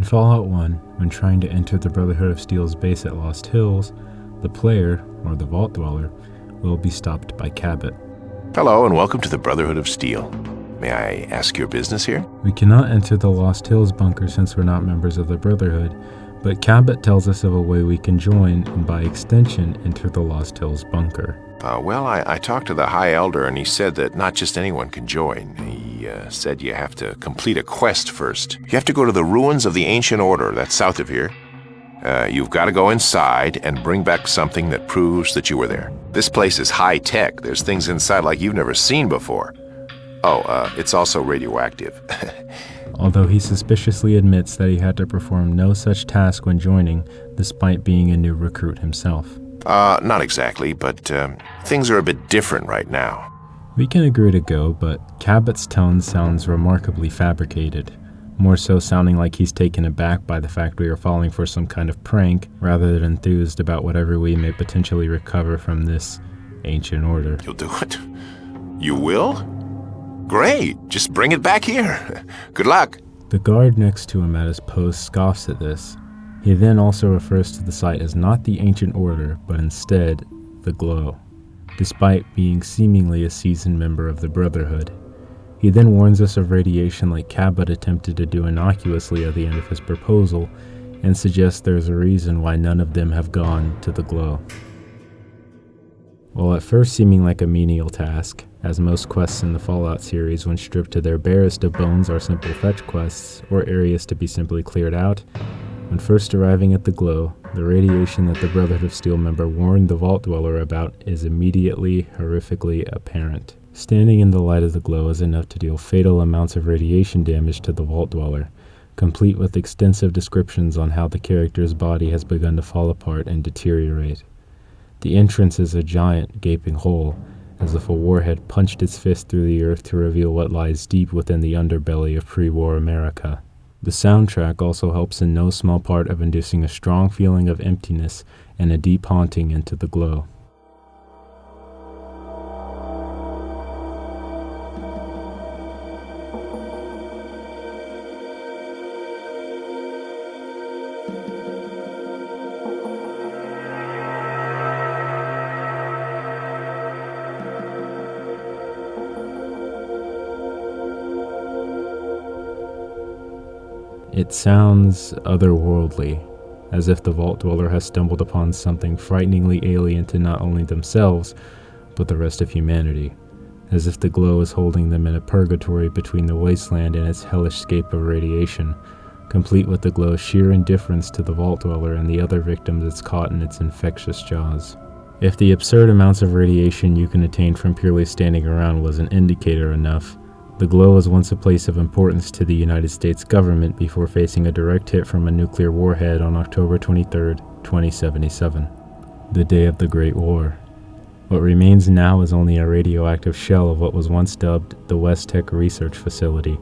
In Fallout 1, when trying to enter the Brotherhood of Steel's base at Lost Hills, the player, or the Vault Dweller, will be stopped by Cabbot. Hello and welcome to the Brotherhood of Steel. May I ask your business here? We cannot enter the Lost Hills bunker since we're not members of the Brotherhood, but Cabbot tells us of a way we can join and by extension enter the Lost Hills bunker. I talked to the High Elder and he said that not just anyone can join. He said you have to complete a quest first. You have to go to the ruins of the Ancient Order, that's south of here. You've got to go inside and bring back something that proves that you were there. This place is high-tech. There's things inside like you've never seen before. It's also radioactive. Although he suspiciously admits that he had to perform no such task when joining, despite being a new recruit himself. Not exactly, but things are a bit different right now. We can agree to go, but Cabbot's tone sounds remarkably fabricated, more so sounding like he's taken aback by the fact we are falling for some kind of prank, rather than enthused about whatever we may potentially recover from this ancient order. You'll do it? You will? Great! Just bring it back here. Good luck! The guard next to him at his post scoffs at this. He then also refers to the site as not the Ancient Order, but instead, the Glow, despite being seemingly a seasoned member of the Brotherhood. He then warns us of radiation like Cabbot attempted to do innocuously at the end of his proposal, and suggests there's a reason why none of them have gone to the Glow. While at first seeming like a menial task, as most quests in the Fallout series when stripped to their barest of bones are simple fetch quests, or areas to be simply cleared out, when first arriving at the Glow, the radiation that the Brotherhood of Steel member warned the Vault Dweller about is immediately, horrifically apparent. Standing in the light of the Glow is enough to deal fatal amounts of radiation damage to the Vault Dweller, complete with extensive descriptions on how the character's body has begun to fall apart and deteriorate. The entrance is a giant, gaping hole, as if a warhead punched its fist through the earth to reveal what lies deep within the underbelly of pre-war America. The soundtrack also helps in no small part of inducing a strong feeling of emptiness and a deep haunting into the Glow. It sounds otherworldly, as if the Vault Dweller has stumbled upon something frighteningly alien to not only themselves, but the rest of humanity, as if the Glow is holding them in a purgatory between the wasteland and its hellish scape of radiation, complete with the Glow's sheer indifference to the Vault Dweller and the other victims it's caught in its infectious jaws. If the absurd amounts of radiation you can attain from purely standing around was an indicator enough, the Glow was once a place of importance to the United States government before facing a direct hit from a nuclear warhead on October 23, 2077, the day of the Great War. What remains now is only a radioactive shell of what was once dubbed the West Tech Research Facility,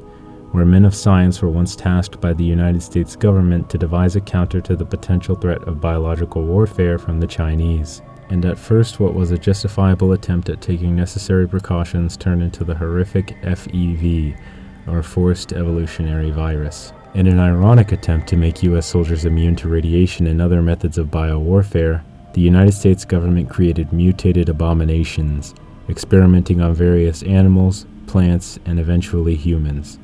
where men of science were once tasked by the United States government to devise a counter to the potential threat of biological warfare from the Chinese. And at first what was a justifiable attempt at taking necessary precautions turned into the horrific FEV, or Forced Evolutionary Virus. In an ironic attempt to make U.S. soldiers immune to radiation and other methods of biowarfare, the United States government created mutated abominations, experimenting on various animals, plants, and eventually humans.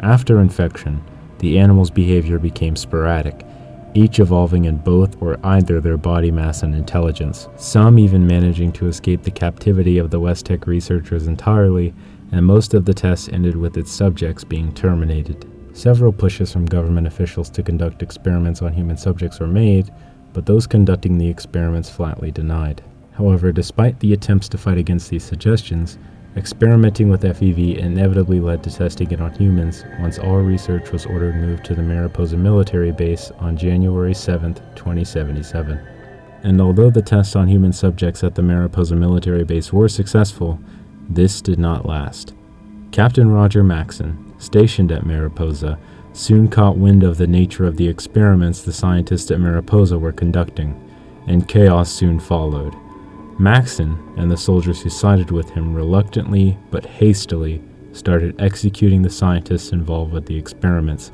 After infection, the animals' behavior became sporadic, each evolving in both or either their body mass and intelligence, some even managing to escape the captivity of the West Tech researchers entirely, and most of the tests ended with its subjects being terminated. Several pushes from government officials to conduct experiments on human subjects were made, but those conducting the experiments flatly denied. However, despite the attempts to fight against these suggestions, experimenting with FEV inevitably led to testing it on humans once all research was ordered moved to the Mariposa military base on January 7, 2077. And although the tests on human subjects at the Mariposa military base were successful, this did not last. Captain Roger Maxson, stationed at Mariposa, soon caught wind of the nature of the experiments the scientists at Mariposa were conducting, and chaos soon followed. Maxson and the soldiers who sided with him reluctantly but hastily started executing the scientists involved with the experiments,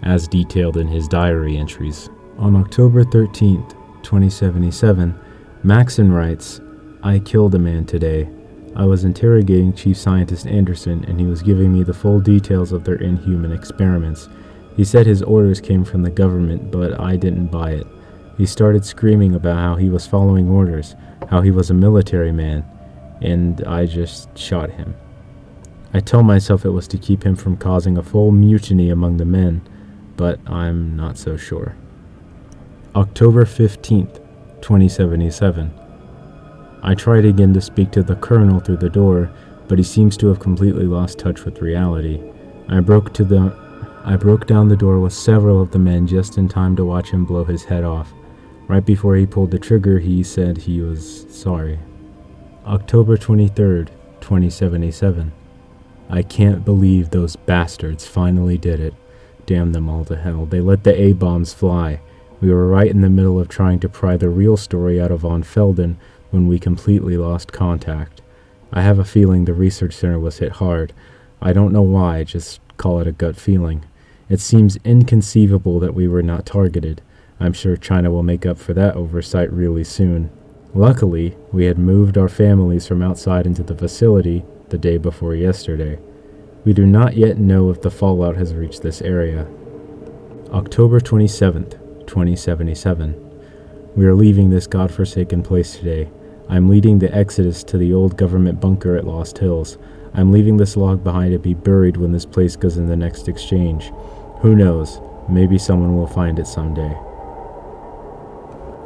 as detailed in his diary entries. On October 13th, 2077, Maxon writes, "I killed a man today. I was interrogating Chief Scientist Anderson, and he was giving me the full details of their inhuman experiments. He said his orders came from the government, but I didn't buy it. He started screaming about how he was following orders, how he was a military man, and I just shot him. I told myself it was to keep him from causing a full mutiny among the men, but I'm not so sure." October 15th, 2077. I tried again to speak to the colonel through the door, but he seems to have completely lost touch with reality. I broke down the door with several of the men just in time to watch him blow his head off. Right before he pulled the trigger, he said he was sorry. October 23rd, 2077. I can't believe those bastards finally did it. Damn them all to hell. They let the A-bombs fly. We were right in the middle of trying to pry the real story out of von Felden when we completely lost contact. I have a feeling the research center was hit hard. I don't know why, just call it a gut feeling. It seems inconceivable that we were not targeted. I'm sure China will make up for that oversight really soon. Luckily, we had moved our families from outside into the facility the day before yesterday. We do not yet know if the fallout has reached this area. October 27th, 2077. We are leaving this godforsaken place today. I'm leading the exodus to the old government bunker at Lost Hills. I'm leaving this log behind to be buried when this place goes in the next exchange. Who knows? Maybe someone will find it someday.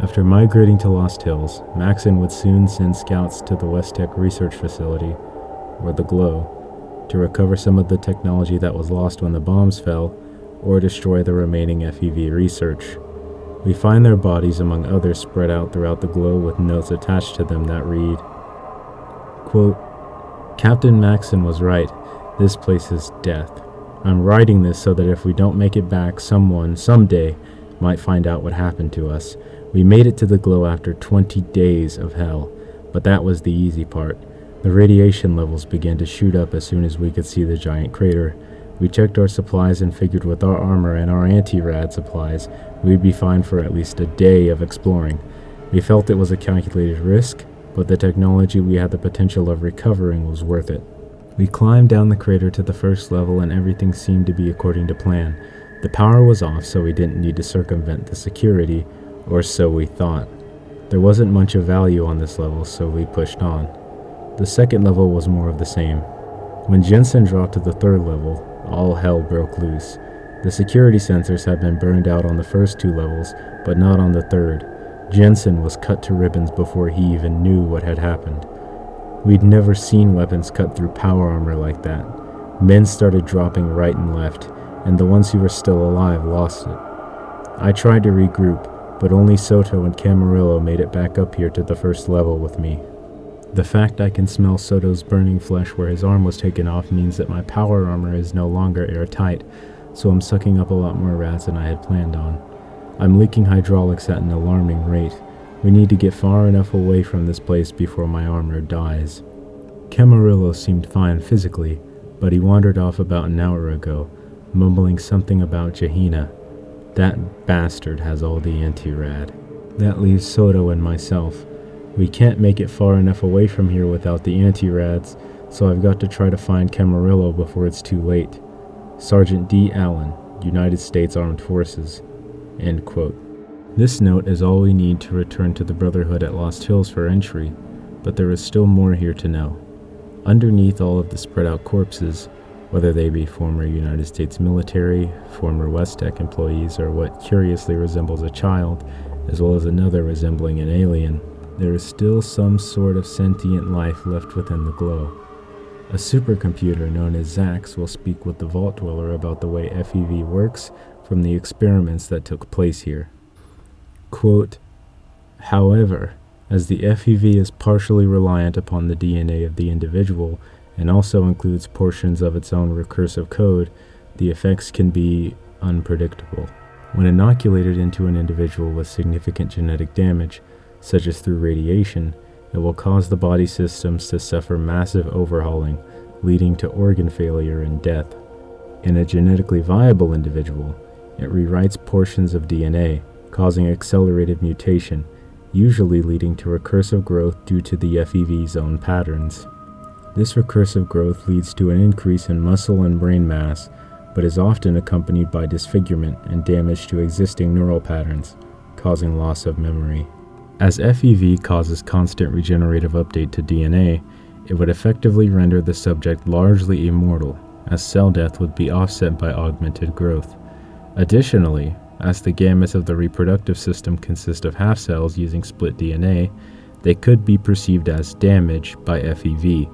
After migrating to Lost Hills, Maxon would soon send scouts to the West Tech Research Facility, or the GLOW, to recover some of the technology that was lost when the bombs fell, or destroy the remaining FEV research. We find their bodies, among others, spread out throughout the GLOW with notes attached to them that read, quote, "Captain Maxon was right. This place is death. I'm writing this so that if we don't make it back, someone, someday, might find out what happened to us. We made it to the GLOW after 20 days of hell, but that was the easy part. The radiation levels began to shoot up as soon as we could see the giant crater. We checked our supplies and figured with our armor and our anti-rad supplies, we'd be fine for at least a day of exploring. We felt it was a calculated risk, but the technology we had the potential of recovering was worth it. We climbed down the crater to the first level and everything seemed to be according to plan. The power was off, so we didn't need to circumvent the security, or so we thought. There wasn't much of value on this level, so we pushed on. The second level was more of the same. When Jensen dropped to the third level, all hell broke loose. The security sensors had been burned out on the first two levels, but not on the third. Jensen was cut to ribbons before he even knew what had happened. We'd never seen weapons cut through power armor like that. Men started dropping right and left, and the ones who were still alive lost it. I tried to regroup, but only Soto and Camarillo made it back up here to the first level with me. The fact I can smell Soto's burning flesh where his arm was taken off means that my power armor is no longer airtight, so I'm sucking up a lot more rats than I had planned on. I'm leaking hydraulics at an alarming rate. We need to get far enough away from this place before my armor dies. Camarillo seemed fine physically, but he wandered off about an hour ago, mumbling something about Jahina. That bastard has all the anti-rad. That leaves Soto and myself. We can't make it far enough away from here without the anti-rads, so I've got to try to find Camarillo before it's too late. Sergeant D. Allen, United States Armed Forces." End quote. This note is all we need to return to the Brotherhood at Lost Hills for entry, but there is still more here to know. Underneath all of the spread out corpses, whether they be former United States military, former West Tech employees, or what curiously resembles a child, as well as another resembling an alien, there is still some sort of sentient life left within the GLOW. A supercomputer known as Zax will speak with the Vault Dweller about the way FEV works from the experiments that took place here. Quote, "However, as the FEV is partially reliant upon the DNA of the individual and also includes portions of its own recursive code, the effects can be unpredictable. When inoculated into an individual with significant genetic damage, such as through radiation, it will cause the body systems to suffer massive overhauling, leading to organ failure and death. In a genetically viable individual, It rewrites portions of DNA, causing accelerated mutation, usually leading to recursive growth due to the FEV's own patterns. This recursive growth leads to an increase in muscle and brain mass, but is often accompanied by disfigurement and damage to existing neural patterns, causing loss of memory. As FEV causes constant regenerative update to DNA, it would effectively render the subject largely immortal, as cell death would be offset by augmented growth. Additionally, as the gametes of the reproductive system consist of half cells using split DNA, they could be perceived as damaged by FEV,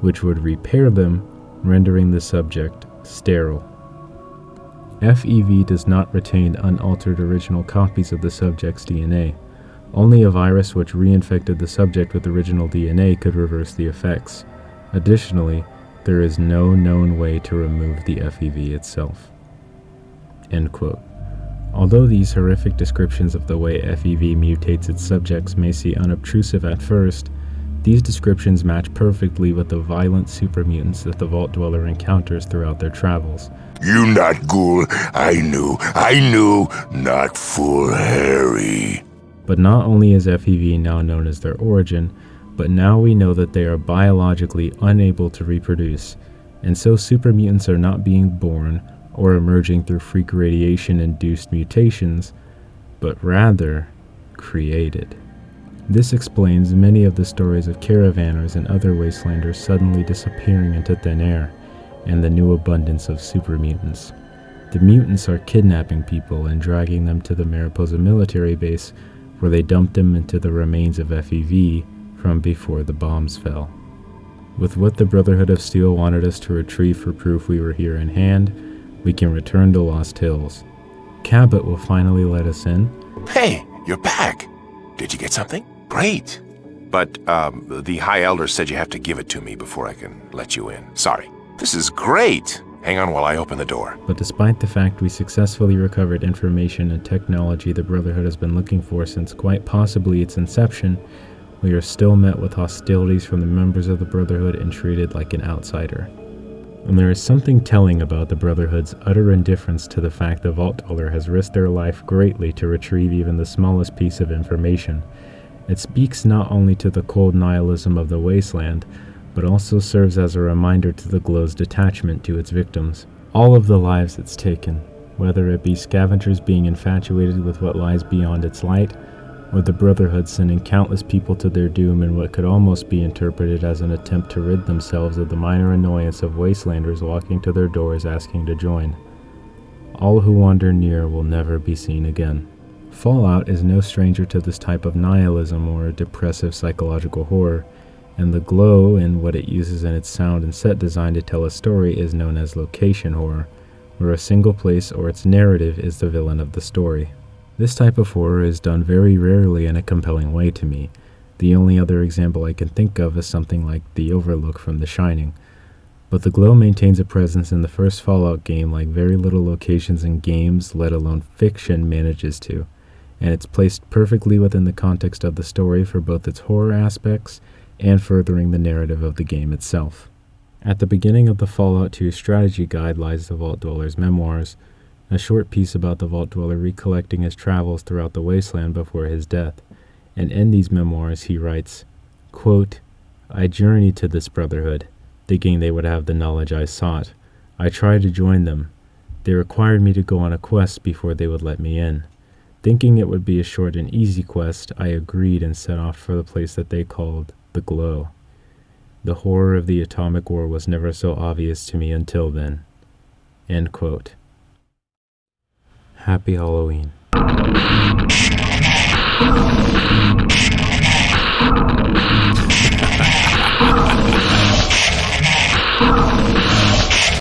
which would repair them, rendering the subject sterile. FEV does not retain unaltered original copies of the subject's DNA. Only a virus which reinfected the subject with original DNA could reverse the effects. Additionally, there is no known way to remove the FEV itself." End quote. Although these horrific descriptions of the way FEV mutates its subjects may seem unobtrusive at first, these descriptions match perfectly with the violent supermutants that the Vault Dweller encounters throughout their travels. "You not ghoul, I knew, not full Harry." But not only is FEV now known as their origin, but now we know that they are biologically unable to reproduce, and so supermutants are not being born or emerging through freak radiation-induced mutations, but rather created. This explains many of the stories of caravanners and other wastelanders suddenly disappearing into thin air, and the new abundance of supermutants. The mutants are kidnapping people and dragging them to the Mariposa military base, where they dumped them into the remains of FEV from before the bombs fell. With what the Brotherhood of Steel wanted us to retrieve for proof we were here in hand, we can return to Lost Hills. Cabbot will finally let us in. Hey, you're back. Did you get something? Great. But, the High Elder said you have to give it to me before I can let you in. Sorry. This is great. Hang on while I open the door. But despite the fact we successfully recovered information and technology the Brotherhood has been looking for since quite possibly its inception, we are still met with hostilities from the members of the Brotherhood and treated like an outsider. And there is something telling about the Brotherhood's utter indifference to the fact the Vault Dweller has risked their life greatly to retrieve even the smallest piece of information. It speaks not only to the cold nihilism of the wasteland, but also serves as a reminder to the Glow's detachment to its victims. All of the lives it's taken, whether it be scavengers being infatuated with what lies beyond its light, or the Brotherhood sending countless people to their doom in what could almost be interpreted as an attempt to rid themselves of the minor annoyance of wastelanders walking to their doors asking to join. All who wander near will never be seen again. Fallout is no stranger to this type of nihilism or depressive psychological horror, and the Glow and what it uses in its sound and set design to tell a story is known as location horror, where a single place or its narrative is the villain of the story. This type of horror is done very rarely in a compelling way to me. The only other example I can think of is something like the Overlook from The Shining. But the Glow maintains a presence in the first Fallout game like very little locations in games, let alone fiction, manages to, and it's placed perfectly within the context of the story for both its horror aspects and furthering the narrative of the game itself. At the beginning of the Fallout 2 strategy guide lies the Vault Dweller's memoirs, a short piece about the Vault Dweller recollecting his travels throughout the wasteland before his death, and in these memoirs he writes, quote, "I journeyed to this Brotherhood, thinking they would have the knowledge I sought. I tried to join them. They required me to go on a quest before they would let me in. Thinking it would be a short and easy quest, I agreed and set off for the place that they called the Glow. The horror of the atomic war was never so obvious to me until then." End quote. Happy Halloween.